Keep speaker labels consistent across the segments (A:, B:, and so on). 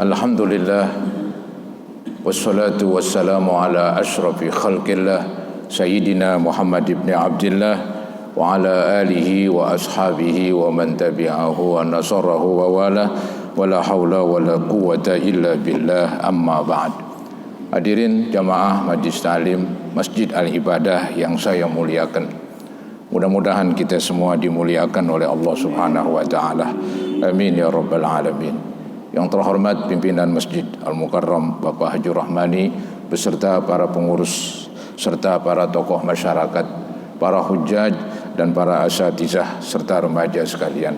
A: Alhamdulillah, wassalatu wassalamu ala ashrafi khalqillah Sayyidina Muhammad ibn Abdillah wa ala alihi wa ashabihi wa man tabi'ahu wa nasarahu wa wala wa la hawla wa la quwwata illa billah, amma ba'd. Hadirin jamaah Majlis Ta'lim Masjid Al-Ibadah yang saya muliakan, mudah-mudahan kita semua dimuliakan oleh Allah Subhanahu wa ta'ala. Amin ya rabbal alamin. Yang terhormat pimpinan Masjid Al-Mukarram Bapak Haji Rahmani beserta para pengurus serta para tokoh masyarakat, para hujjaj dan para asatizah serta remaja sekalian.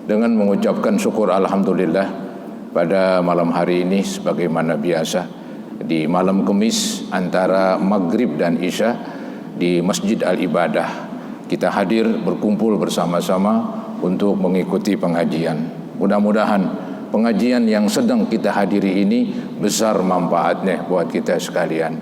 A: Dengan mengucapkan syukur alhamdulillah pada malam hari ini sebagaimana biasa di malam Kamis antara maghrib dan isya di Masjid Al-Ibadah kita hadir berkumpul bersama-sama untuk mengikuti pengajian. Mudah-mudahan pengajian yang sedang kita hadiri ini besar manfaatnya buat kita sekalian.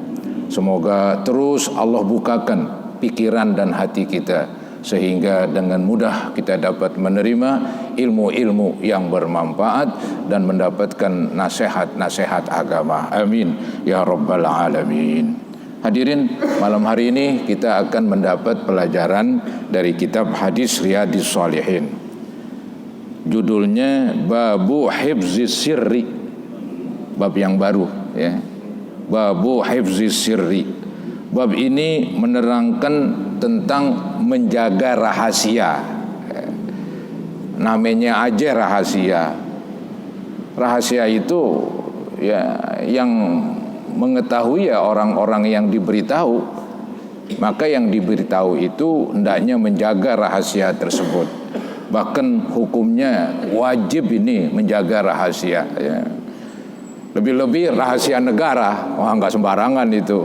A: Semoga terus Allah bukakan pikiran dan hati kita sehingga dengan mudah kita dapat menerima ilmu-ilmu yang bermanfaat dan mendapatkan nasihat-nasihat agama. Amin ya rabbal alamin. Hadirin, malam hari ini kita akan mendapat pelajaran dari kitab Hadis Riyadhis Shalihin. Judulnya Babu Hifzis Sirri, bab yang baru ya. Babu Hifzis Sirri. Bab ini menerangkan tentang menjaga rahasia. Namanya aja rahasia. Rahasia itu ya yang mengetahui ya orang-orang yang diberitahu. Maka yang diberitahu itu hendaknya menjaga rahasia tersebut. Bahkan hukumnya wajib ini menjaga rahasia ya. Lebih-lebih rahasia negara, wah nggak sembarangan itu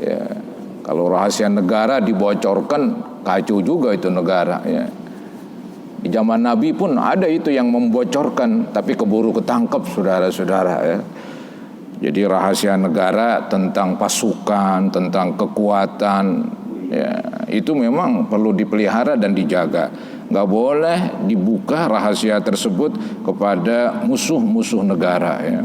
A: ya. Kalau rahasia negara dibocorkan kacau juga itu negara ya. Di zaman Nabi pun ada itu yang membocorkan tapi keburu ketangkep saudara-saudara ya. Jadi rahasia negara tentang pasukan, tentang kekuatan ya, itu memang perlu dipelihara dan dijaga. Nggak boleh dibuka rahasia tersebut kepada musuh-musuh negara ya.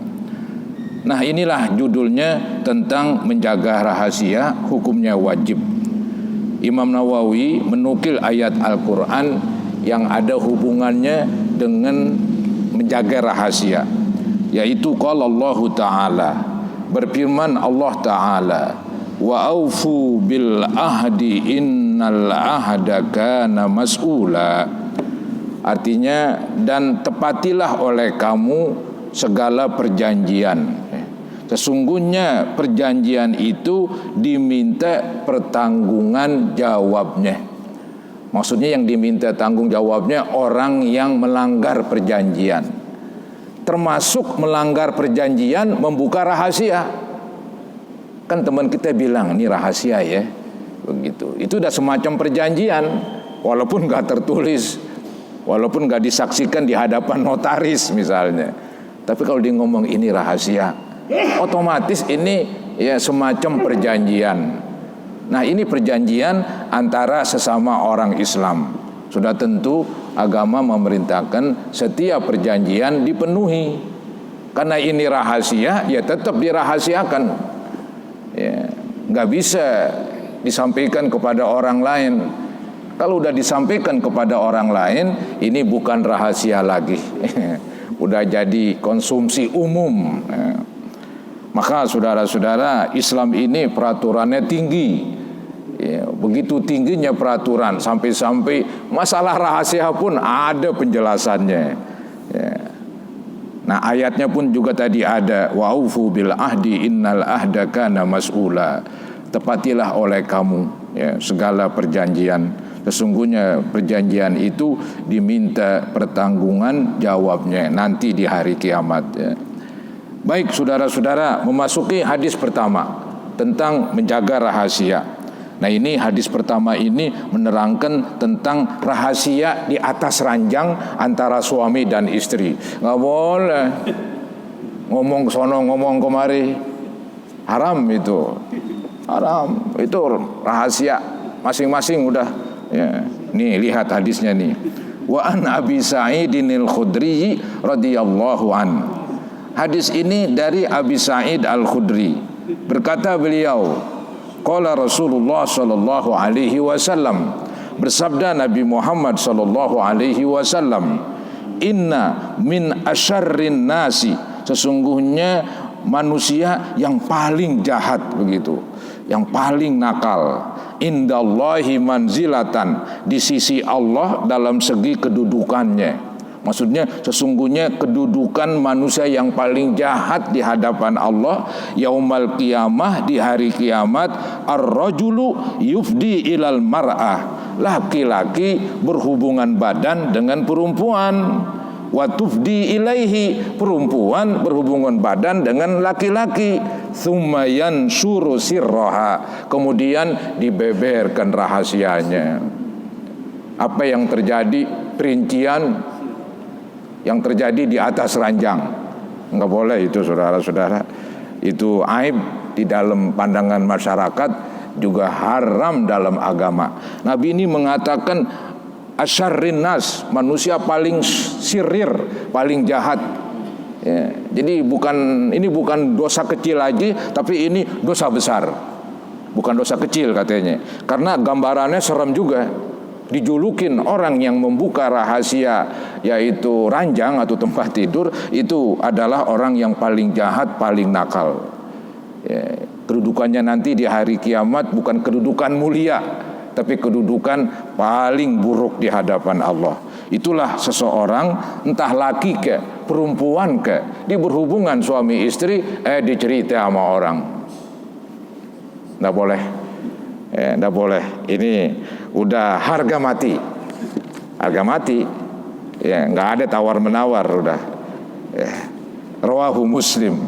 A: Nah inilah judulnya tentang menjaga rahasia, hukumnya wajib. Imam Nawawi menukil ayat Al-Quran yang ada hubungannya dengan menjaga rahasia, yaitu qala Allah Ta'ala, berfirman Allah Ta'ala, wa aufu bil ahdi innal ahda kana mas'ula. Artinya, dan tepatilah oleh kamu segala perjanjian. Sesungguhnya perjanjian itu diminta pertanggungan jawabnya. Maksudnya yang diminta tanggung jawabnya orang yang melanggar perjanjian. Termasuk melanggar perjanjian membuka rahasia. Kan teman kita bilang ini rahasia ya, begitu. Itu udah semacam perjanjian, walaupun nggak tertulis, walaupun nggak disaksikan di hadapan notaris misalnya. Tapi kalau dia ngomong ini rahasia, otomatis ini ya semacam perjanjian. Nah ini perjanjian antara sesama orang Islam. Sudah tentu agama memerintahkan setiap perjanjian dipenuhi. Karena ini rahasia, ya tetap dirahasiakan. Ya, nggak bisa disampaikan kepada orang lain. Kalau udah disampaikan kepada orang lain, ini bukan rahasia lagi. Udah jadi konsumsi umum. Maka saudara-saudara, Islam ini peraturannya tinggi ya, begitu tingginya peraturan sampai-sampai masalah rahasia pun ada penjelasannya ya. Nah ayatnya pun juga tadi ada wa'ufu bil ahdi innal ahda kana mas'ula. Tepatilah oleh kamu ya, segala perjanjian. Sesungguhnya perjanjian itu diminta pertanggungan jawabnya nanti di hari kiamat ya. Baik saudara-saudara, memasuki hadis pertama tentang menjaga rahasia. Nah ini hadis pertama ini menerangkan tentang rahasia di atas ranjang antara suami dan istri. Nggak boleh ngomong sono ngomong kemari, haram itu, haram itu rahasia masing-masing udah. Ya, nih lihat hadisnya nih. Wa an Abi Sa'idin al-Khudri radhiyallahu an hadis ini dari Abi Sa'id Al-Khudri. Berkata beliau, qala Rasulullah sallallahu alaihi wasallam, bersabda Nabi Muhammad sallallahu alaihi wasallam, inna min asyarrin nasi, sesungguhnya manusia yang paling jahat begitu, yang paling nakal, indallahi manzilatan, di sisi Allah dalam segi kedudukannya. Maksudnya sesungguhnya kedudukan manusia yang paling jahat di hadapan Allah yaumal qiyamah, di hari kiamat, ar-rajulu yufdi ilal mar'ah, laki-laki berhubungan badan dengan perempuan, wa tufdi ilaihi, perempuan berhubungan badan dengan laki-laki, tsumma yanshuru sirraha, kemudian dibeberkan rahasianya. Apa yang terjadi, perincian yang terjadi di atas ranjang. Enggak boleh itu, saudara-saudara. Itu aib di dalam pandangan masyarakat, juga haram dalam agama. Nabi ini mengatakan asyarrin nas, manusia paling sirir, paling jahat. Ya, jadi ini bukan dosa kecil lagi, tapi ini dosa besar. Bukan dosa kecil katanya. Karena gambarannya serem juga. Dijulukin orang yang membuka rahasia, yaitu ranjang atau tempat tidur, itu adalah orang yang paling jahat, paling nakal. Ya, kedudukannya nanti di hari kiamat bukan kedudukan mulia, tapi kedudukan paling buruk di hadapan Allah. Itulah seseorang, entah laki ke perempuan ke, di berhubungan suami istri, dicerita sama orang. Nggak boleh. Nggak boleh. Ini udah harga mati. Harga mati. Ya, nggak ada tawar menawar udah. Rawahu Muslim.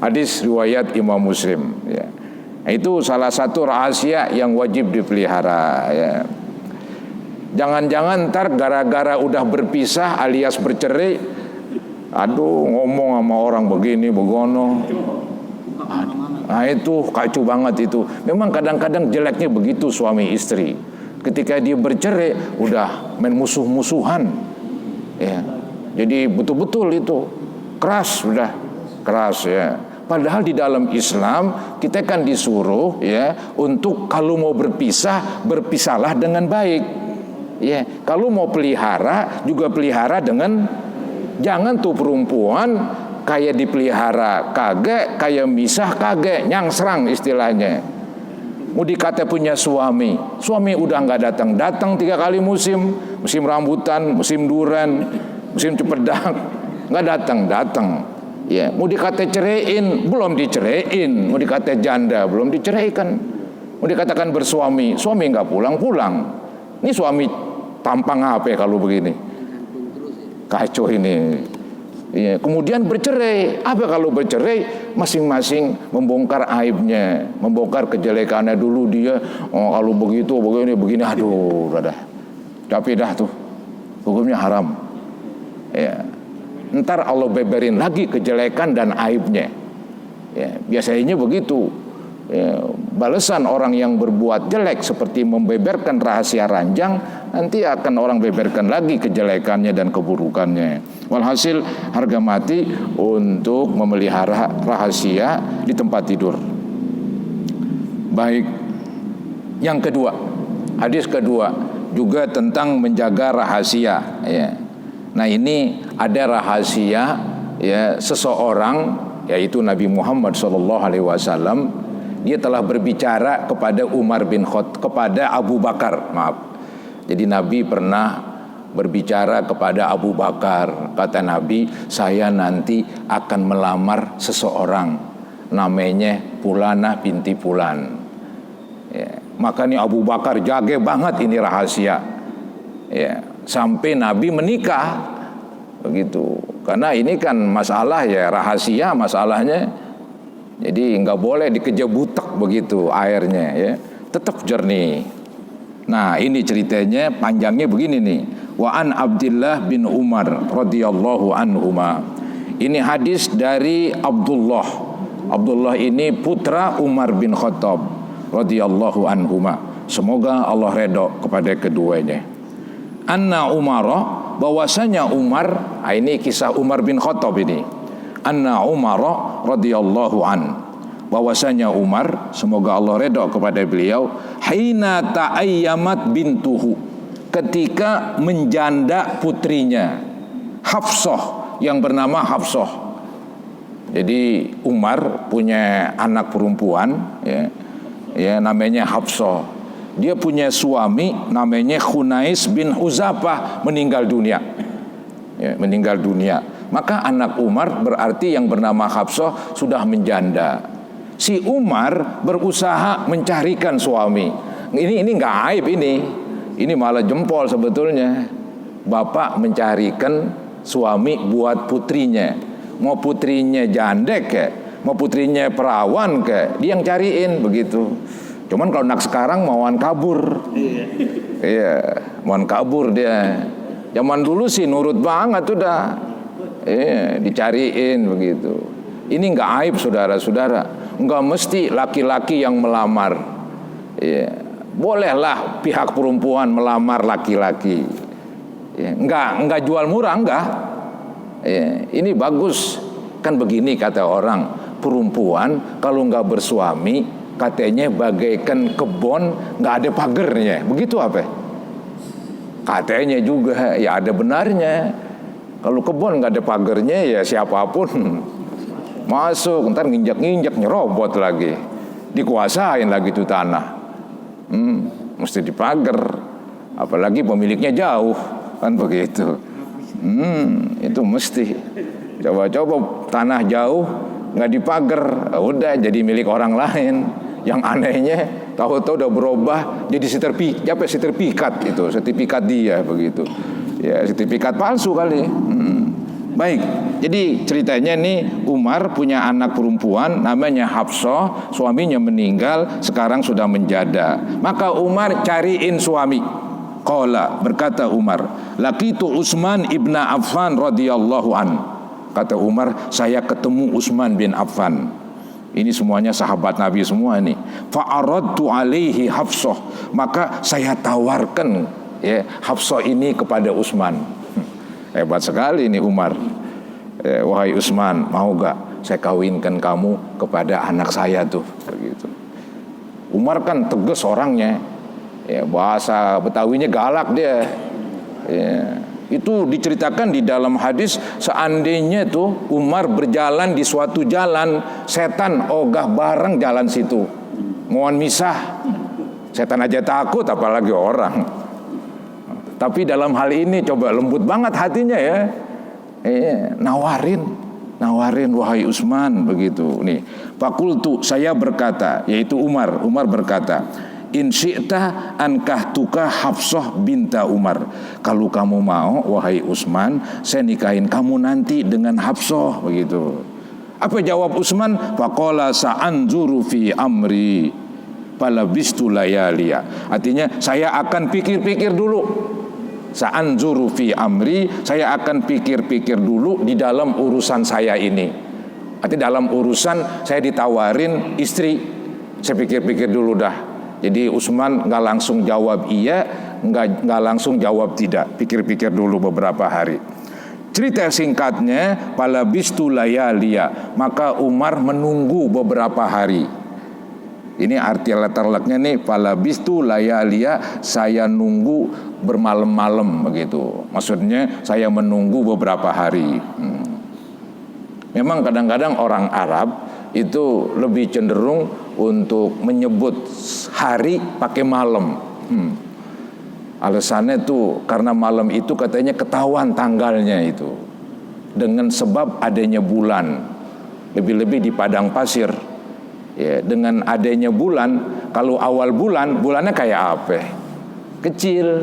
A: Hadis riwayat Imam Muslim. Ya. Itu salah satu rahasia yang wajib dipelihara. Ya. Jangan-jangan ntar gara-gara udah berpisah alias bercerai, aduh ngomong sama orang begini begono. Nah itu kacau banget itu. Memang kadang-kadang jeleknya begitu suami istri. Ketika dia bercerai udah main musuh-musuhan. Ya. Jadi betul-betul itu keras, sudah keras ya. Padahal di dalam Islam kita kan disuruh ya untuk kalau mau berpisah, berpisahlah dengan baik. Ya, kalau mau pelihara juga pelihara dengan, jangan tuh perempuan kayak dipelihara kagak, kayak misah kagak, nyangsrang istilahnya. Mau dikata punya suami udah nggak datang 3 kali musim rambutan, musim duren, musim cempedak, nggak datang. Ya, mau dikata ceraiin, belum diceraiin, mau dikata janda, belum diceraikan, mau dikatakan bersuami, suami nggak pulang. Ini suami tampang apa kalau begini? Kacau ini. Ya, kemudian bercerai. Apa kalau bercerai? Masing-masing membongkar aibnya, membongkar kejelekannya dulu dia. Oh, kalau begitu, begini, aduh, dah. Tapi dah tuh, hukumnya haram. Ya. Ntar Allah beberin lagi kejelekan dan aibnya. Ya, biasanya begitu. Ya, balasan orang yang berbuat jelek seperti membeberkan rahasia ranjang, nanti akan orang beberkan lagi kejelekannya dan keburukannya. Walhasil harga mati untuk memelihara rahasia di tempat tidur. Baik. Yang kedua, hadis kedua juga tentang menjaga rahasia. Ya. Nah ini ada rahasia ya seseorang, yaitu Nabi Muhammad SAW. Dia telah berbicara kepada kepada Abu Bakar. Maaf. Jadi Nabi pernah berbicara kepada Abu Bakar. Kata Nabi, saya nanti akan melamar seseorang, namanya Fulanah binti Fulan. Ya. Makanya Abu Bakar jaga banget ini rahasia. Ya. Sampai Nabi menikah. Begitu. Karena ini kan masalah ya, rahasia masalahnya. Jadi nggak boleh dikejar butek begitu airnya ya, tetap jernih. Nah ini ceritanya panjangnya begini nih. Wa an Abdullah bin Umar radhiyallahu anhuma. Ini hadis dari Abdullah. Abdullah ini putra Umar bin Khattab radhiyallahu anhuma. Semoga Allah redha kepada keduanya. Anna Umar, bahwasanya Umar, ini kisah Umar bin Khattab ini. anna Umar radhiyallahu an, bahwasanya Umar, semoga Allah redha kepada beliau, hina ta'ayyamat bintuhu, ketika menjanda putrinya Hafsah, yang bernama Hafsah. Jadi Umar punya anak perempuan, ya namanya Hafsah. Dia punya suami namanya Khunais bin Huzafah, meninggal dunia. Meninggal dunia. Maka anak Umar berarti yang bernama Hafsah sudah menjanda. Si Umar berusaha mencarikan suami. Ini nggak aib ini. Ini malah jempol sebetulnya. Bapak mencarikan suami buat putrinya. Mau putrinya jandek kayak, mau putrinya perawan kayak, dia yang cariin begitu. Cuman kalau anak sekarang mauan kabur. Iya, mauan kabur dia. Zaman dulu sih nurut banget udah. Iya, dicariin begitu. Ini nggak aib saudara-saudara. Nggak mesti laki-laki yang melamar. Iya, bolehlah pihak perempuan melamar laki-laki. Iya, nggak jual murah enggak. Iya, ini bagus. Kan begini kata orang, perempuan kalau nggak bersuami katanya bagaikan kebun nggak ada pagernya, begitu apa? Katanya juga ya ada benarnya. Kalau kebun nggak ada pagernya ya siapapun masuk, ntar nginjak-nginjak nyerobot lagi, dikuasain lagi tuh tanah. Mesti dipager, apalagi pemiliknya jauh, kan begitu. Itu mesti. Coba-coba tanah jauh nggak dipager, udah jadi milik orang lain. Yang anehnya tahu-tahu udah berubah jadi sertifikat itu, sertifikat dia begitu. Ya, sertifikat palsu kali. Baik. Jadi ceritanya nih, Umar punya anak perempuan namanya Hafsah, suaminya meninggal, sekarang sudah menjanda. Maka Umar cariin suami. Qala, berkata Umar, laqitu Utsman ibn Affan radhiyallahu an. Kata Umar, saya ketemu Utsman bin Affan. Ini semuanya sahabat Nabi semua nih. Fa'aradtu alaihi Hafsah, maka saya tawarkan ya Hafsah ini kepada Utsman. Hebat sekali ini Umar. Wahai Utsman, mau gak saya kawinkan kamu kepada anak saya tuh, begitu. Umar kan tegas orangnya. Ya, bahasa Betawinya galak dia. Ya. Itu diceritakan di dalam hadis, seandainya tuh Umar berjalan di suatu jalan, setan ogah bareng jalan situ, mohon misah. Setan aja takut apalagi orang. Tapi dalam hal ini coba lembut banget hatinya ya. Nawarin wahai Utsman begitu nih. Fakultu, saya berkata, yaitu Umar berkata, in syi'ta ankahtuka Hafsah binta Umar. Kalau kamu mau wahai Utsman, saya nikahin kamu nanti dengan Hafsah begitu. Apa jawab Utsman? Faqala sa'anzuru fi amri falabistu layaliya. Artinya saya akan pikir-pikir dulu. Sa'anzuru fi amri, saya akan pikir-pikir dulu di dalam urusan saya ini. Artinya dalam urusan saya ditawarin istri, saya pikir-pikir dulu dah. Jadi Utsman nggak langsung jawab iya, nggak langsung jawab tidak, pikir-pikir dulu beberapa hari. Cerita singkatnya, palabistu layaliya, maka Umar menunggu beberapa hari. Ini arti letter-letternya nih, palabistu layaliya, saya nunggu bermalam-malam begitu. Maksudnya saya menunggu beberapa hari. Memang kadang-kadang orang Arab itu lebih cenderung untuk menyebut hari pakai malam. Alasannya tuh karena malam itu katanya ketahuan tanggalnya itu, dengan sebab adanya bulan, lebih-lebih di padang pasir. Ya, dengan adanya bulan, kalau awal bulan, bulannya kayak apa? Kecil.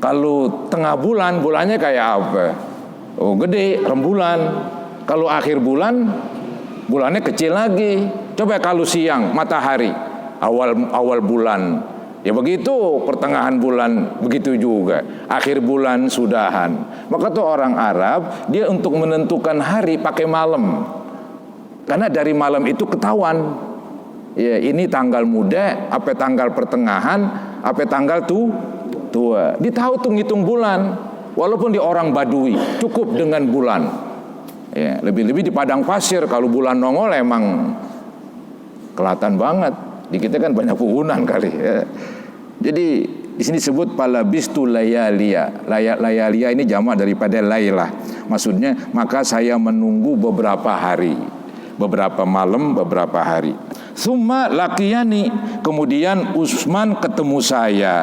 A: Kalau tengah bulan, bulannya kayak apa? Oh, gede, rembulan. Kalau akhir bulan, bulannya kecil lagi. Coba kalau siang, matahari, awal bulan. Ya begitu, pertengahan bulan begitu juga. Akhir bulan sudahan. Maka tuh orang Arab, dia untuk menentukan hari pakai malam. Karena dari malam itu ketahuan. Ya, ini tanggal muda, apa tanggal pertengahan, apa tanggal tua. Dia tahu tuh ngitung bulan. Walaupun di orang Badui, cukup dengan bulan. Ya, lebih-lebih di padang pasir, kalau bulan nongol emang kelihatan banget. Di kita kan banyak puhunan kali ya. Jadi di sini disebut palabistu layalia. Layalia ini jamak daripada lailah. Maksudnya maka saya menunggu beberapa hari, beberapa malam, beberapa hari. Summa laqiyani, kemudian Utsman ketemu saya.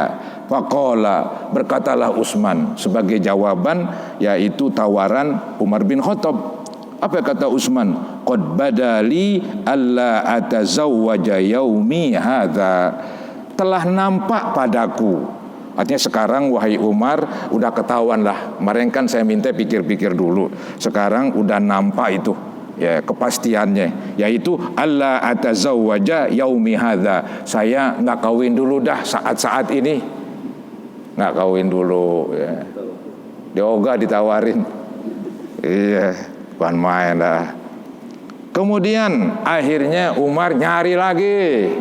A: Faqala, berkatalah Utsman sebagai jawaban yaitu tawaran Umar bin Khattab. Apa kata Utsman? Qad badali alla atazawwaja yaumi hadza. Telah nampak padaku. Artinya sekarang wahai Umar, udah ketahuan lah. Kemarin kan saya minta pikir-pikir dulu. Sekarang udah nampak itu, ya, kepastiannya, yaitu alla atazawwaja yaumi hadza. Saya nggak kawin dulu dah saat-saat ini. Nggak kawin dulu, ya. Dioga ditawarin. Iya, bukan main lah. Kemudian akhirnya Umar nyari lagi.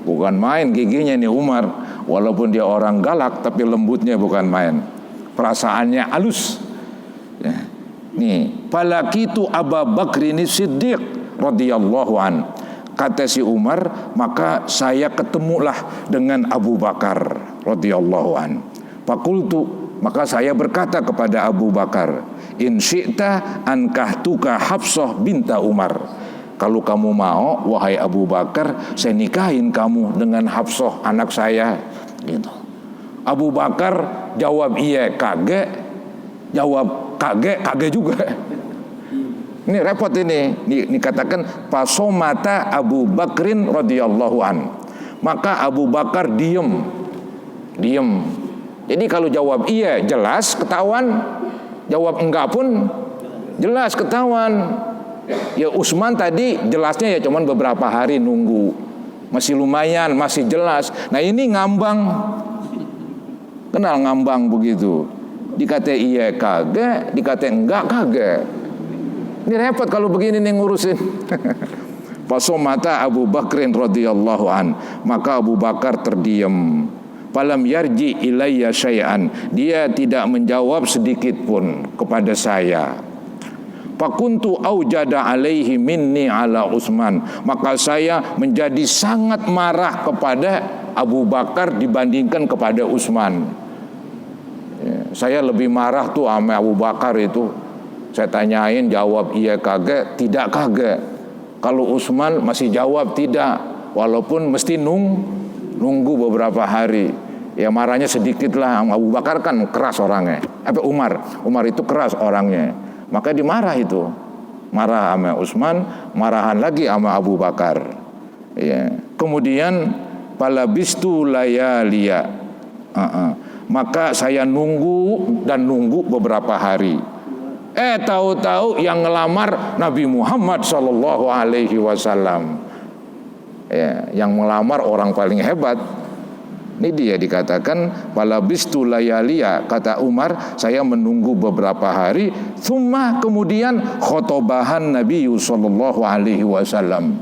A: Bukan main giginya nih Umar. Walaupun dia orang galak, tapi lembutnya bukan main. Perasaannya halus. Ya. Nih, falakitu Abu Bakrin Siddiq radhiyallahu an. Kata si Umar, maka saya ketemulah dengan Abu Bakar radhiyallahu an. Fakultu, maka saya berkata kepada Abu Bakar, in syi'ta ankahtuka Hafsah binta Umar. Kalau kamu mau, wahai Abu Bakar, saya nikahin kamu dengan Hafsah anak saya. Gitu. Abu Bakar jawab iya kagak, jawab kagak juga. Ini repot ini. Dikatakan pasomata Abu Bakrin radhiyallahu an. Maka Abu Bakar diem. Jadi kalau jawab iya jelas ketahuan, jawab enggak pun jelas ketahuan. Ya Utsman tadi jelasnya ya cuman beberapa hari nunggu, masih lumayan, masih jelas. Nah ini ngambang, kenal ngambang begitu. Dikata iya kagak, dikata enggak kagak. Ini repot kalau begini nih ngurusin. Pasomata Abu Bakrin radhiyallahu an, maka Abu Bakar terdiam. Falam yarji ilayya syai'an, dia tidak menjawab sedikit pun kepada saya. Fakuntu aujada alaihi minni ala Utsman, maka saya menjadi sangat marah kepada Abu Bakar dibandingkan kepada Utsman. Ya, saya lebih marah tuh sama Abu Bakar itu. Saya tanyain jawab iya kagak, tidak kagak. Kalau Utsman masih jawab tidak, walaupun mesti nunggu beberapa hari. Ya marahnya sedikit lah. Abu Bakar kan keras orangnya. Umar itu keras orangnya. Maka dimarah itu, marah sama Utsman, marahan lagi sama Abu Bakar. Ya. Kemudian palabistu layalia, maka saya nunggu beberapa hari. Tahu-tahu yang ngelamar Nabi Muhammad Sallallahu Alaihi Wasallam. Ya, yang melamar orang paling hebat. Ini dia dikatakan palabistu layalia, kata Umar, saya menunggu beberapa hari. Tsumma, kemudian khotobahan Nabi sallallahu alaihi wasallam.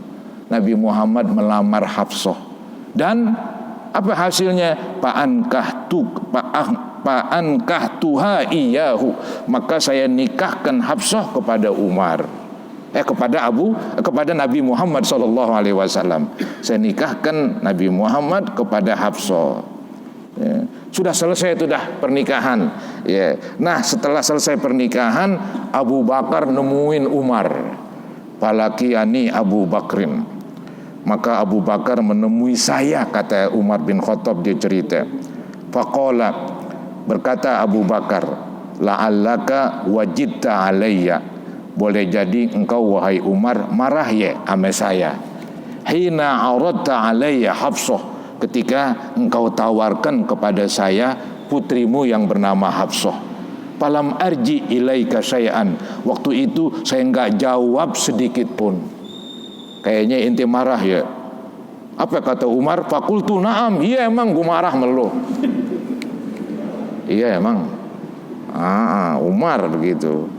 A: Nabi Muhammad melamar Hafsah. Dan apa hasilnya? Pa'ankahtuha iyahu, maka saya nikahkan Hafsah kepada Umar. Kepada Nabi Muhammad sallallahu alaihi wasallam. Saya nikahkan Nabi Muhammad kepada Hafsah. Ya. Sudah selesai itu dah pernikahan. Ya. Nah, setelah selesai pernikahan, Abu Bakar nemuin Umar. Falakiani Abu Bakrin. Maka Abu Bakar menemui saya, kata Umar bin Khattab, dia cerita. Faqala, berkata Abu Bakar, la'allaka wajidta alayya. Boleh jadi engkau wahai Umar marah ya sama saya. Hina aradta alayya Hafsah, ketika engkau tawarkan kepada saya putrimu yang bernama Hafsah. Falam arji ilaika syai'an, waktu itu saya enggak jawab sedikit pun. Kayaknya inti marah ya. Apa kata Umar? Fakultu na'am, iya emang gue marah melu. Iya emang. Umar begitu.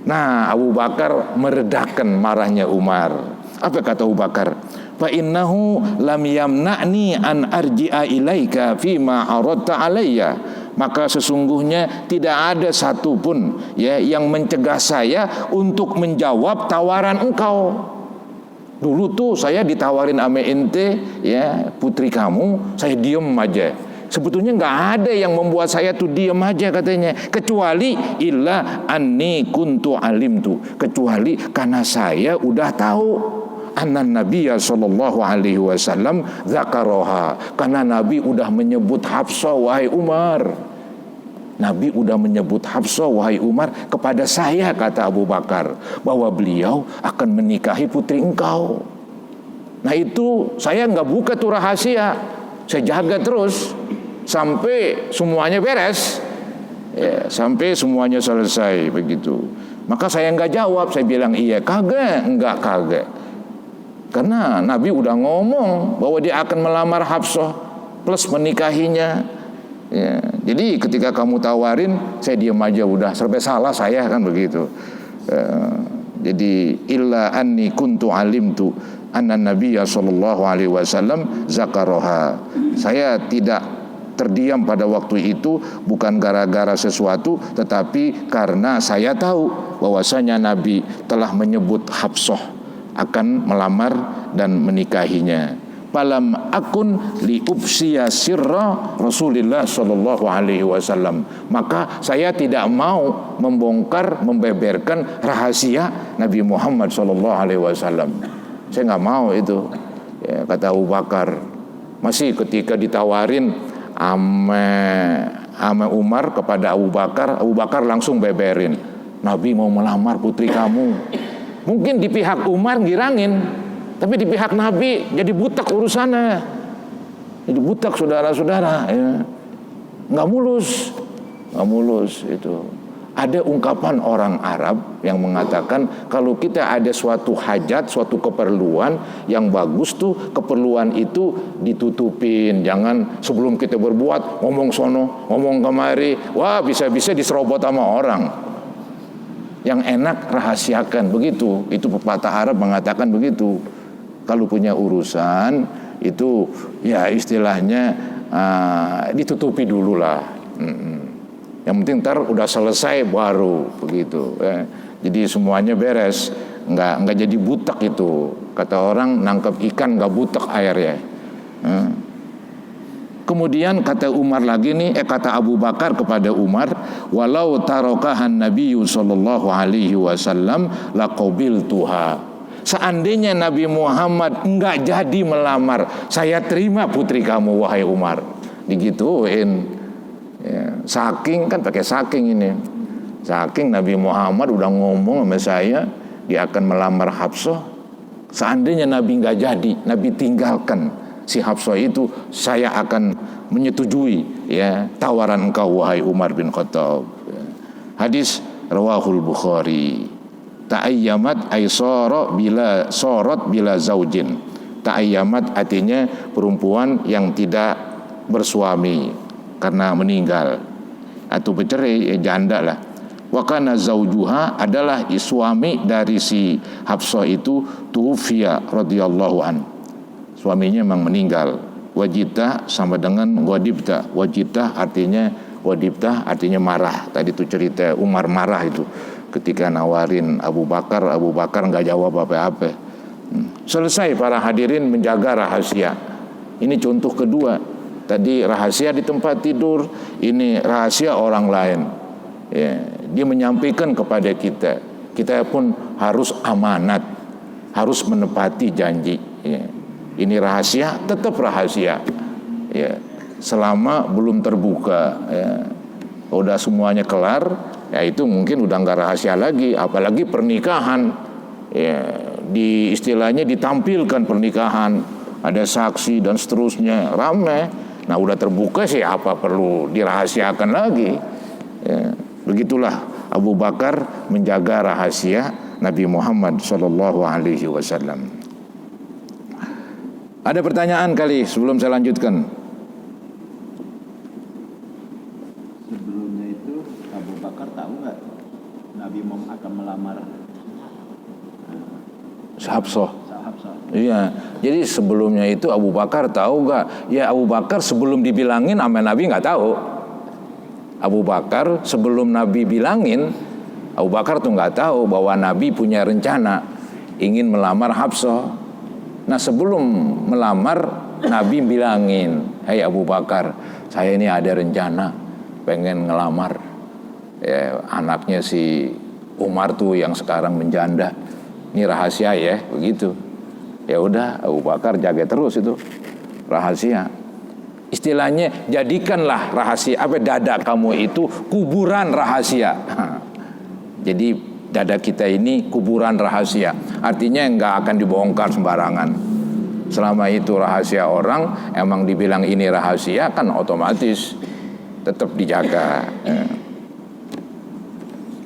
A: Nah, Abu Bakar meredakan marahnya Umar. Apa kata Abu Bakar? Fa innahu lam yamna'ni an arji'a ilaika fima aradta alayya. maka sesungguhnya tidak ada satupun ya yang mencegah saya untuk menjawab tawaran engkau. Dulu tuh saya ditawarin ame ente ya putri kamu, saya diem aja. Sebetulnya nggak ada yang membuat saya tuh diem aja katanya, kecuali illa anni kuntu alimtu, kecuali karena saya udah tahu anna Nabiya sallallahu alaihi wasallam zakaroha, karena Nabi udah menyebut Hafsah wahai Umar. Nabi udah menyebut Hafsah wahai Umar kepada saya, kata Abu Bakar, bahwa beliau akan menikahi putri engkau. Nah itu saya nggak buka tuh rahasia, saya jaga terus sampai semuanya beres ya, sampai semuanya selesai begitu. Maka saya nggak jawab, saya bilang iya kagak, enggak kagak. Karena Nabi udah ngomong bahwa dia akan melamar Hafsah plus menikahinya ya. Jadi ketika kamu tawarin, saya diam aja udah, sampai salah saya kan begitu. Jadi illa anni kuntu alimtu anna Nabiyya sallallahu alaihi wasallam zakaroha. Saya tidak terdiam pada waktu itu bukan gara-gara sesuatu, tetapi karena saya tahu bahwasanya Nabi telah menyebut Hafsah akan melamar dan menikahinya. Falam akun liubsiya sirra Rasulullah sallallahu alaihi wasallam, maka saya tidak mau membongkar, membeberkan rahasia Nabi Muhammad sallallahu alaihi wasallam. Saya nggak mau itu ya, kata Abu Bakar. Masih ketika ditawarin ame Umar kepada Abu Bakar langsung beberin, Nabi mau melamar putri kamu. Mungkin di pihak Umar ngirangin, tapi di pihak Nabi jadi butak urusannya. Jadi butak saudara-saudara ya. Nggak mulus itu. Ada ungkapan orang Arab yang mengatakan kalau kita ada suatu hajat, suatu keperluan yang bagus tuh, keperluan itu ditutupin. Jangan sebelum kita berbuat ngomong sono, ngomong kemari, wah bisa-bisa diserobot sama orang. Yang enak rahasiakan, begitu. Itu pepatah Arab mengatakan begitu. Kalau punya urusan itu ya istilahnya ditutupi dulu lah. Yang penting ntar udah selesai baru begitu. Jadi semuanya beres, nggak jadi butek itu. Kata orang nangkep ikan nggak butek airnya. Kemudian kata Umar lagi nih, kata Abu Bakar kepada Umar, walau tarokahan Nabiyyu sallallahu alaihi wasallam laqabiltuha. Seandainya Nabi Muhammad enggak jadi melamar, saya terima putri kamu wahai Umar. Digituin. Ya, saking kan pakai saking ini. Saking Nabi Muhammad udah ngomong sama saya, dia akan melamar Hafsah. Seandainya Nabi enggak jadi, Nabi tinggalkan si Hafsah itu, saya akan menyetujui ya tawaran engkau wahai Umar bin Khattab. Hadis rawahul Bukhari. Ta'ayyamat ay sorot bila zaujin. Ta'ayyamat artinya perempuan yang tidak bersuami karena meninggal atau bercerai, janda lah. Wa kana zaujuha adalah suami dari si Hafsah itu tufiya radhiyallahu an. Suaminya memang meninggal. Wajibta sama dengan wadibta. Wajibta artinya marah. Tadi itu cerita Umar marah itu ketika nawarin Abu Bakar nggak jawab apa-apa. Selesai para hadirin menjaga rahasia. Ini contoh kedua. Tadi rahasia di tempat tidur, ini rahasia orang lain. Ya, dia menyampaikan kepada kita. Kita pun harus amanat, harus menepati janji. Ya. Ini rahasia, tetap rahasia. Ya, selama belum terbuka. Ya. Udah semuanya kelar, ya itu mungkin udah nggak rahasia lagi. Apalagi pernikahan. Ya, istilahnya ditampilkan pernikahan, ada saksi dan seterusnya, ramai. Nah udah terbuka sih apa perlu dirahasiakan lagi. Ya, begitulah Abu Bakar menjaga rahasia Nabi Muhammad sallallahu alaihi wasallam. Ada pertanyaan kali sebelum saya lanjutkan?
B: Sebelumnya itu Abu Bakar tahu nggak Nabi Muhammad akan melamar
A: Hafsah?
B: Hafsah?
A: Iya. Jadi sebelumnya itu Abu Bakar tahu nggak? Ya Abu Bakar sebelum dibilangin sama Nabi nggak tahu. Abu Bakar sebelum Nabi bilangin, Abu Bakar tuh nggak tahu bahwa Nabi punya rencana ingin melamar Hafsah. Nah sebelum melamar, Nabi bilangin, "Hai Abu Bakar, saya ini ada rencana pengen ngelamar ya, anaknya si Umar tuh yang sekarang menjanda. Ini rahasia ya," begitu. Ya udah, Abu Bakar jaga terus itu rahasia. Istilahnya jadikanlah rahasia dada kamu itu kuburan rahasia. Jadi dada kita ini kuburan rahasia. Artinya nggak akan dibongkar sembarangan. Selama itu rahasia orang, emang dibilang ini rahasia kan otomatis tetap dijaga.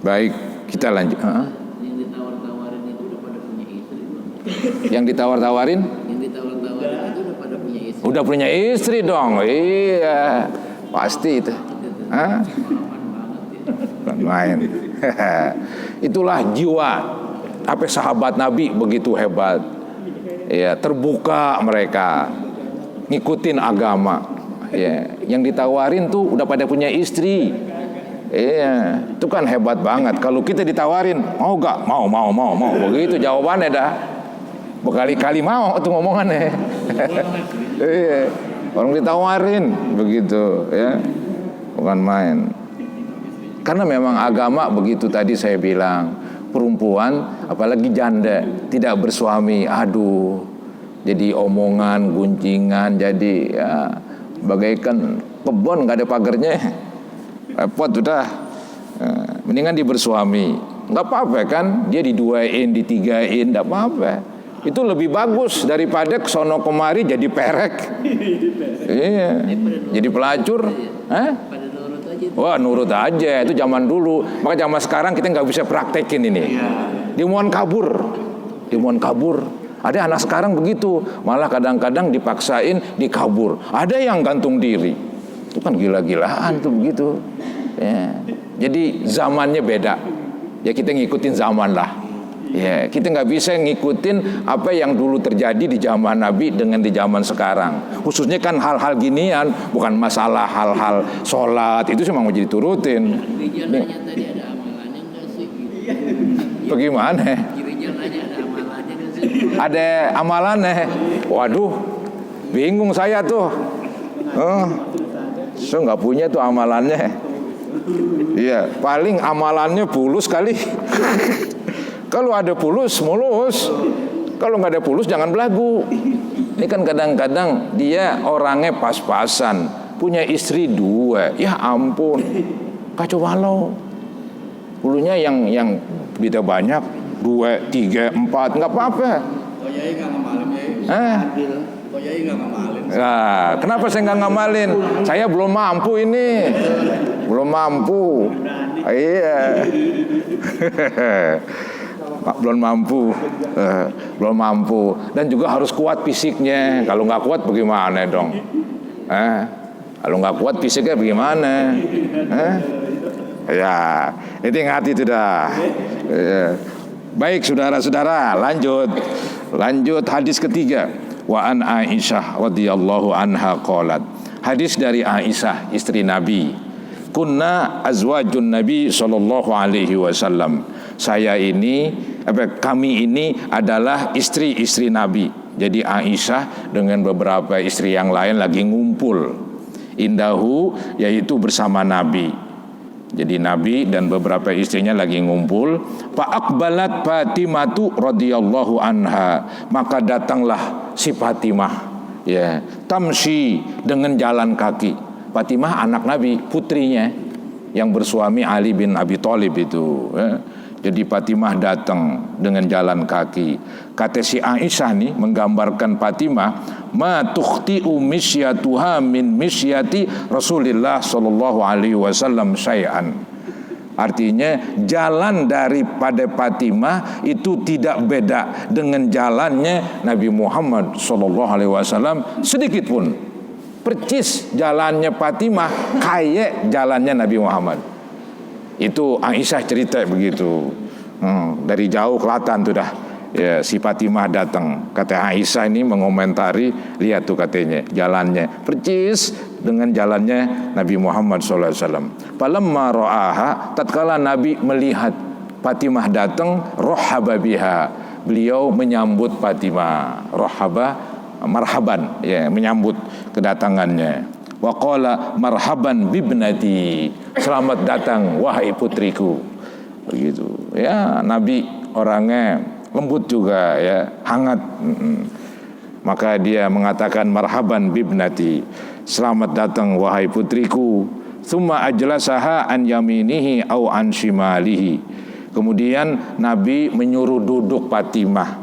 A: Baik, kita lanjut.
C: Yang ditawar-tawarin itu udah pada punya istri belum?
A: Yang ditawar-tawarin?
C: Yang ditawar-tawarin itu udah pada punya istri.
A: Udah punya istri dong. Iya, pasti itu. Hah? Bukan main. Itulah jiwa sahabat Nabi begitu hebat. Ya, terbuka mereka ngikutin agama. Ya, yang ditawarin tuh udah pada punya istri. Iya, itu kan hebat banget. Kalau kita ditawarin, mau gak? Mau. Begitu jawabannya dah. Berkali-kali mau tuh ngomongannya. Iya, orang ditawarin begitu ya. Bukan main. Karena memang agama begitu tadi saya bilang, perempuan apalagi janda tidak bersuami, aduh, jadi omongan, gunjingan, jadi ya bagaikan kebun nggak ada pagarnya, repot udah. Mendingan dia bersuami, nggak apa-apa kan, dia diduain, ditigain, nggak apa-apa. Itu lebih bagus daripada kesono kemari jadi perek. Iya, jadi pelacur. Wah, nurut aja, itu zaman dulu. Maka zaman sekarang kita nggak bisa praktekin ini. Dimuan kabur. Ada anak sekarang begitu, malah kadang-kadang dipaksain dikabur. Ada yang gantung diri. Itu kan gila-gilaan tuh begitu. Ya. Jadi zamannya beda. Ya kita ngikutin zaman lah. Ya, kita nggak bisa ngikutin apa yang dulu terjadi di zaman Nabi dengan di zaman sekarang. Khususnya kan hal-hal ginian, bukan masalah hal-hal sholat, itu cuma mau jadi turutin.
C: Gerejananya tadi ada amalannya nggak sih?
A: Bagaimana?
C: Gerejananya ada amalannya nggak sih?
A: Ada amalannya. Waduh, bingung saya tuh. Saya nggak punya tuh amalannya. Iya, paling amalannya pulus kali. Kalau ada pulus, mulus. Kalau nggak ada pulus, jangan belagu. Ini kan kadang-kadang dia orangnya pas-pasan, punya istri 2. Ya ampun, kacau balau. Pulunya yang beda banyak, 2, 3, 4, nggak apa-apa.
D: Koyai nggak ngamalin ya? Koyai nggak ngamalin.
A: Nah, kenapa saya nggak ngamalin? Saya belum mampu ini, belum mampu. Iya. belum mampu dan juga harus kuat fisiknya. Kalau nggak kuat bagaimana dong? Kalau nggak kuat fisiknya bagaimana? Ya, itu ingat itu dah. Baik saudara-saudara, lanjut hadis ketiga. Wa an Aisyah radhiyallahu anha qalat. Hadis dari Aisyah istri Nabi. Kunna azwajun Nabi sallallahu alaihi wasallam. Kami ini adalah istri-istri Nabi. Jadi Aisyah dengan beberapa istri yang lain lagi ngumpul. Indahu, yaitu bersama Nabi. Jadi Nabi dan beberapa istrinya lagi ngumpul. Fa'aqbalat Fatimatu radhiyallahu anha. Maka datanglah si Fatimah. Ya, tamshi dengan jalan kaki. Fatimah anak Nabi, putrinya yang bersuami Ali bin Abi Thalib itu. Jadi Fatimah datang dengan jalan kaki. Kata si Aisyah nih menggambarkan Fatimah, ma tukhti'u misyatuha min misyati Rasulillah sallallahu alaihi wasallam syai'an. Artinya jalan daripada Fatimah itu tidak beda dengan jalannya Nabi Muhammad sallallahu alaihi wasallam sedikit pun. Percis jalannya Fatimah kayak jalannya Nabi Muhammad. Itu Aisyah cerita begitu. Dari jauh kelihatan tuh dah. Ya, si Fatimah datang, kata Aisyah ini mengomentari, lihat tuh katanya jalannya percis dengan jalannya Nabi Muhammad SAW. Falamma ra'aha, tatkala Nabi melihat Fatimah datang, rohaba biha, beliau menyambut Fatimah, rohaba marhaban, ya, menyambut kedatangannya. Wa qala marhaban bibnati, selamat datang wahai putriku. Begitu. Ya, Nabi orangnya lembut juga, ya, hangat. Maka dia mengatakan marhaban bibnati, selamat datang wahai putriku. Tsumma ajlasaha an yaminihi au an shimalihi. Kemudian Nabi menyuruh duduk Fatimah.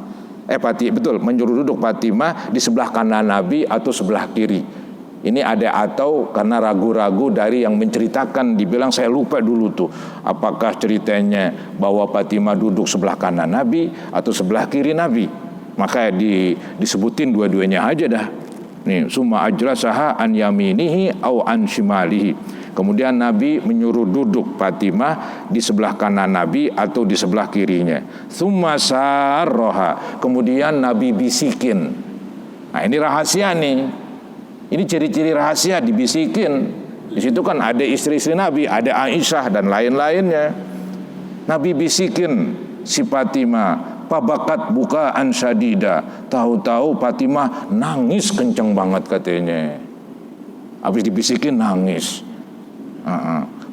A: Menyuruh duduk Fatimah di sebelah kanan Nabi atau sebelah kiri. Ini ada atau karena ragu-ragu dari yang menceritakan, dibilang saya lupa dulu tuh, apakah ceritanya bahwa Fatimah duduk sebelah kanan Nabi atau sebelah kiri Nabi. Maka disebutin dua-duanya aja dah. Nih, summa ajlasaha an yaminihi au an shimalihi. Kemudian Nabi menyuruh duduk Fatimah di sebelah kanan Nabi atau di sebelah kirinya. Summa sarroha, kemudian Nabi bisikin. Nah, ini rahasia nih. Ini ciri-ciri rahasia, dibisikin. Di situ kan ada istri-istri Nabi, ada Aisyah dan lain-lainnya. Nabi bisikin si Fatimah, pabakat bukaan syadida. Tahu-tahu Fatimah nangis kenceng banget katanya. Habis dibisikin nangis.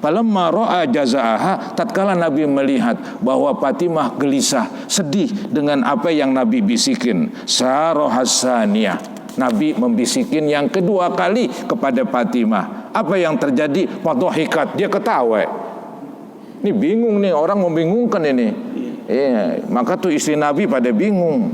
A: Falamma ra'a jazaaha, tatkala Nabi melihat bahwa Fatimah gelisah, sedih dengan apa yang Nabi bisikin, sarohasaniyah, Nabi membisikin yang kedua kali kepada Fatimah. Apa yang terjadi? Fadhahikat, dia ketawa. Ini bingung nih, orang membingungkan ini. Ya, maka tuh istri Nabi pada bingung.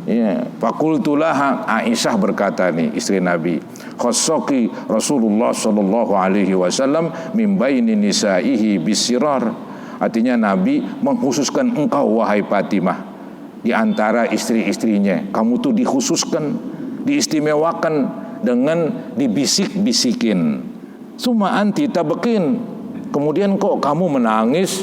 A: Ya, fakultulaha, Aisyah berkata nih, istri Nabi, khassaki Rasulullah sallallahu alaihi wasallam min baini nisaihi bisirar. Artinya Nabi mengkhususkan engkau wahai Fatimah di antara istri-istrinya. Kamu tuh dikhususkan, diistimewakan dengan dibisik-bisikin. Summa anti tabekin, kemudian kok kamu menangis?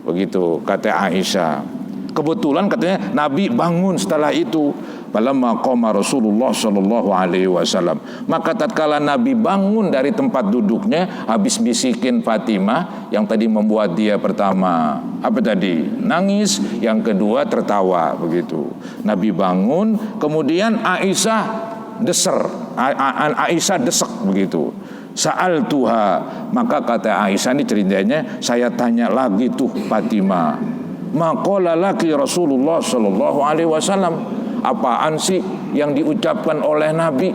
A: Begitu kata Aisyah. Kebetulan katanya Nabi bangun setelah itu. Falamma qama Rasulullah sallallahu alaihi wasallam, maka tatkala Nabi bangun dari tempat duduknya, habis bisikin Fatimah yang tadi membuat dia pertama apa tadi? Nangis, yang kedua tertawa, begitu. Nabi bangun, kemudian Aisyah desek begitu. Sa'altuha, maka kata Aisyah, ini ceritanya, saya tanya lagi tuh Fatimah, maqala laki Rasulullah sallallahu alaihi wasallam, apaan sih yang diucapkan oleh Nabi?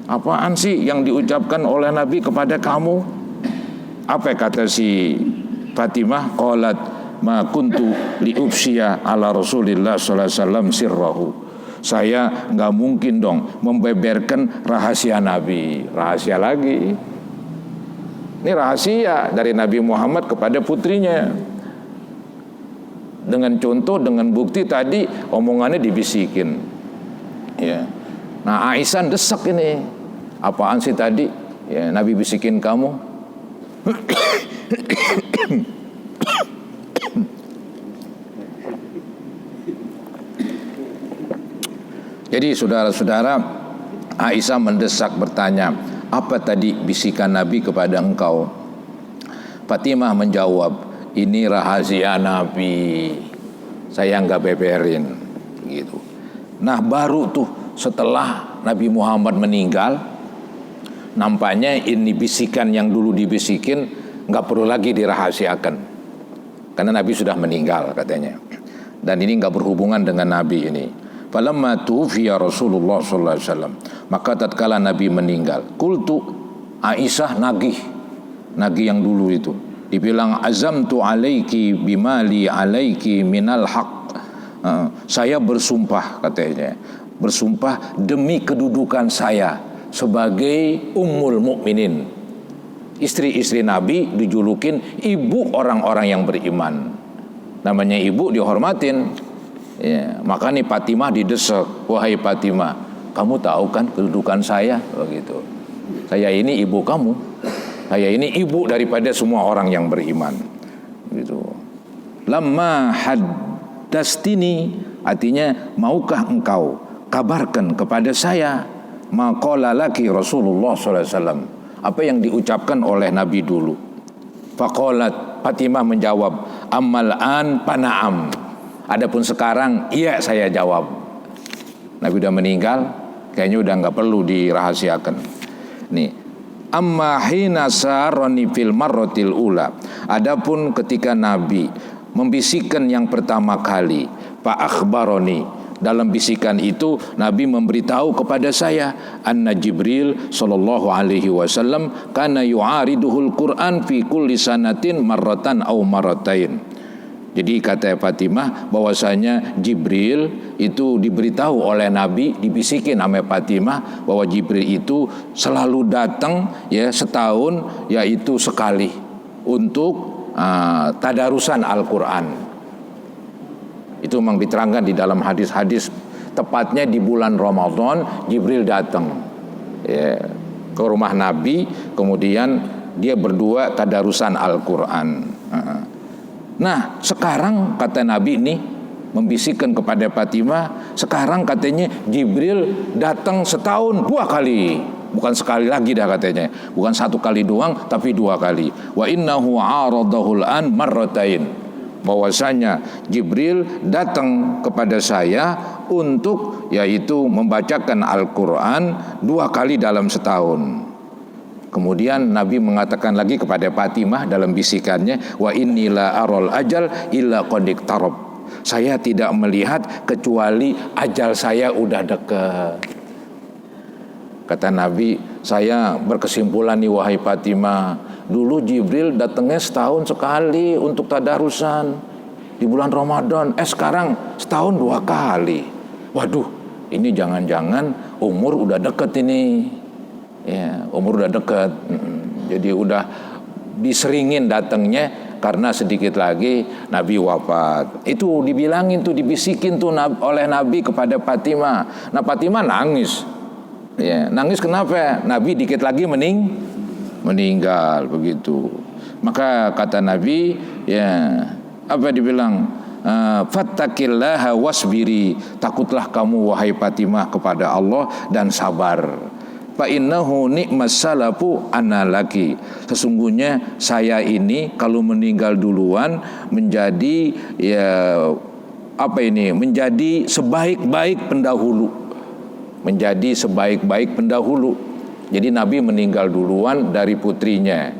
A: Apaan sih yang diucapkan oleh Nabi kepada kamu? Apa kata si Fatimah? Qalat ma kuntu liufshiya ala Rasulillah sallallahu alaihi wasallam sirrahu. Saya nggak mungkin dong membeberkan rahasia Nabi. Rahasia lagi. Ini rahasia dari Nabi Muhammad kepada putrinya. Dengan contoh, dengan bukti tadi omongannya dibisikin. Ya. Nah, Aisyah desek ini. Apaan sih tadi? Ya, Nabi bisikin kamu. Jadi saudara-saudara, Aisyah mendesak bertanya, apa tadi bisikan Nabi kepada engkau? Fatimah menjawab, ini rahasia Nabi, saya nggak beberin, gitu. Nah, baru tuh setelah Nabi Muhammad meninggal, nampaknya ini bisikan yang dulu dibisikin nggak perlu lagi dirahasiakan, karena Nabi sudah meninggal katanya, dan ini nggak berhubungan dengan Nabi ini. Falamma tufiya Rasulullah sallallahu alaihi wasallam, maka tatkala Nabi meninggal, qultu, Aisyah nagih yang dulu itu. Dibilang azamtu alaiki bimali alaiki minal haq. Saya bersumpah katanya, bersumpah demi kedudukan saya sebagai ummul mukminin. Istri-istri Nabi dijulukin ibu orang-orang yang beriman. Namanya ibu dihormatin. Ya, maka nih Fatimah didesak, wahai Fatimah, kamu tahu kan kedudukan saya? Begitu. Saya ini ibu kamu. Saya ini ibu daripada semua orang yang beriman. Gitu. Lamma Dastini artinya maukah engkau kabarkan kepada saya maqala laki Rasulullah SAW, apa yang diucapkan oleh Nabi dulu. Faqalat, Fatimah menjawab, ammal an pana'am, adapun sekarang iya saya jawab. Nabi udah meninggal, kayaknya udah nggak perlu dirahasiakan. Nih, amma hina sarani fil marratil ula, adapun ketika Nabi membisikkan yang pertama kali, fa akhbaroni, dalam bisikan itu Nabi memberitahu kepada saya, anna Jibril sallallahu alaihi wasallam kana yu'ariduhul Quran fi kulli sanatin marratan aw marratain. Jadi kata Fatimah bahwasanya Jibril itu diberitahu oleh Nabi, dibisikin sama Fatimah bahwa Jibril itu selalu datang ya setahun yaitu sekali untuk tadarusan Al-Quran. Itu memang diterangkan di dalam hadis-hadis, tepatnya di bulan Ramadan Jibril datang ya, ke rumah Nabi, kemudian dia berdua tadarusan Al-Quran. Nah sekarang kata Nabi nih membisikkan kepada Fatimah, sekarang katanya Jibril datang setahun 2 kali, bukan sekali lagi dah katanya, bukan 1 kali doang tapi 2 kali. Wa innahu aradahul an marratain, bahwasanya Jibril datang kepada saya untuk yaitu membacakan Al-Quran 2 kali dalam setahun. Kemudian Nabi mengatakan lagi kepada Fatimah dalam bisikannya, wa inni la aral ajal illa qad iqtarab, saya tidak melihat kecuali ajal saya udah dekat. Kata Nabi, saya berkesimpulan nih wahai Fatimah, dulu Jibril datangnya setahun sekali untuk tadarusan di bulan Ramadan. Sekarang setahun 2 kali. Waduh, ini jangan-jangan umur udah deket ini. Ya, umur udah deket. Jadi udah diseringin datangnya karena sedikit lagi Nabi wafat. Itu dibilangin tuh, dibisikin tuh oleh Nabi kepada Fatimah. Nah Fatimah nangis. Ya, nangis kenapa? Nabi dikit lagi meninggal begitu. Maka kata Nabi, ya apa dibilang? Fattaqillaha wasbiri, takutlah kamu wahai Fatimah kepada Allah dan sabar. Fa innahu ni'mas salafu ana laki, sesungguhnya saya ini kalau meninggal duluan menjadi ya apa ini? Menjadi sebaik-baik pendahulu. Menjadi sebaik-baik pendahulu. Jadi Nabi meninggal duluan dari putrinya,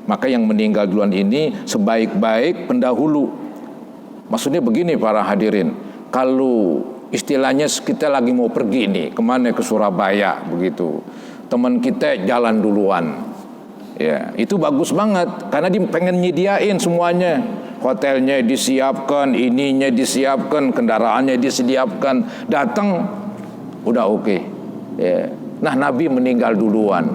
A: maka yang meninggal duluan ini sebaik-baik pendahulu. Maksudnya begini para hadirin, kalau istilahnya kita lagi mau pergi nih kemana, ke Surabaya begitu, teman kita jalan duluan, ya itu bagus banget karena dia pengen nyediain semuanya, hotelnya disiapkan, ininya disiapkan, kendaraannya disiapkan, datang udah oke. Ya. Nah Nabi meninggal duluan,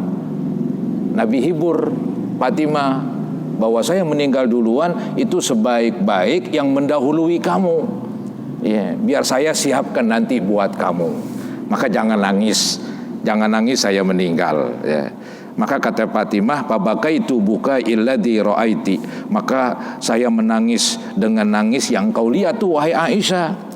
A: Nabi hibur Fatimah bahwa saya meninggal duluan itu sebaik-baik yang mendahului kamu. Ya, biar saya siapkan nanti buat kamu. Maka jangan nangis saya meninggal. Ya. Maka kata Fatimah, fabakaitu buka illadzi ra'aiti, maka saya menangis dengan nangis yang kau lihat tuh wahai Aisyah.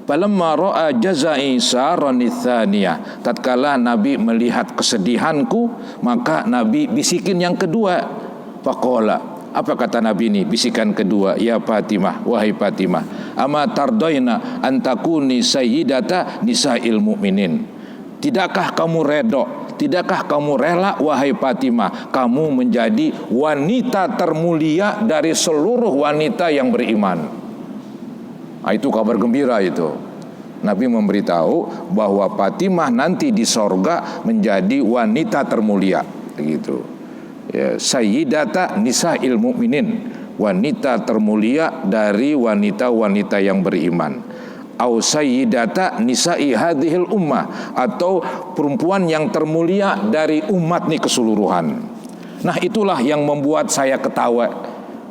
A: Falamma ra'a jazai sarani tsaniyah, tatkala Nabi melihat kesedihanku, maka Nabi bisikin yang kedua. Faqala, apa kata Nabi ini bisikan kedua? Ya Fatimah, wahai Fatimah, ama tardaina antakuni sayyidata nisa'il mu'minin, tidakkah kamu redha, tidakkah kamu rela wahai Fatimah, kamu menjadi wanita termulia dari seluruh wanita yang beriman? Nah, itu kabar gembira itu. Nabi memberitahu bahwa Fatimah nanti di sorga menjadi wanita termulia begitu. Ya, sayyidata nisa'il mu'minin, wanita termulia dari wanita-wanita yang beriman. Au sayyidata nisa'i hadhil ummah, atau perempuan yang termulia dari umat nih keseluruhan. Nah itulah yang membuat saya ketawa.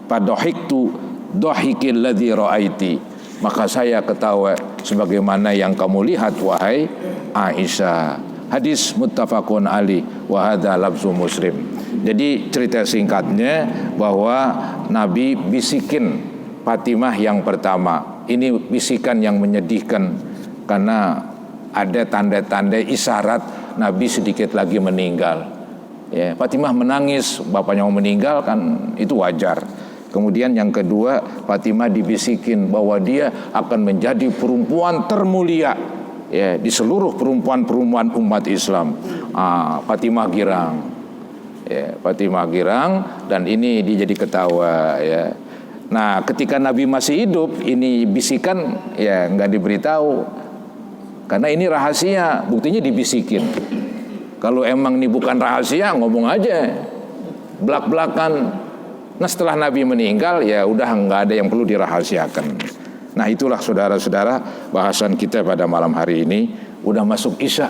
A: Fadhahiktu dhahikil ladzi ra'aiti, maka saya ketawa sebagaimana yang kamu lihat wahai Aisyah. Hadis muttafaqun alaih wa hadza lafzu Muslim. Jadi cerita singkatnya bahwa Nabi bisikin Fatimah yang pertama, ini bisikan yang menyedihkan karena ada tanda-tanda isyarat Nabi sedikit lagi meninggal. Ya, Fatimah menangis, bapaknya mau meninggal kan itu wajar. Kemudian yang kedua, Fatimah dibisikin bahwa dia akan menjadi perempuan termulia ya di seluruh perempuan-perempuan umat Islam. Fatimah girang. Ya, Fatimah girang dan ini dia jadi ketawa ya. Nah, ketika Nabi masih hidup, ini bisikan ya nggak diberitahu karena ini rahasia, buktinya dibisikin. Kalau emang ini bukan rahasia, ngomong aja, belak-belakan. Nah, setelah Nabi meninggal, ya udah nggak ada yang perlu dirahasiakan. Nah, itulah saudara-saudara bahasan kita pada malam hari ini. Udah masuk Isya,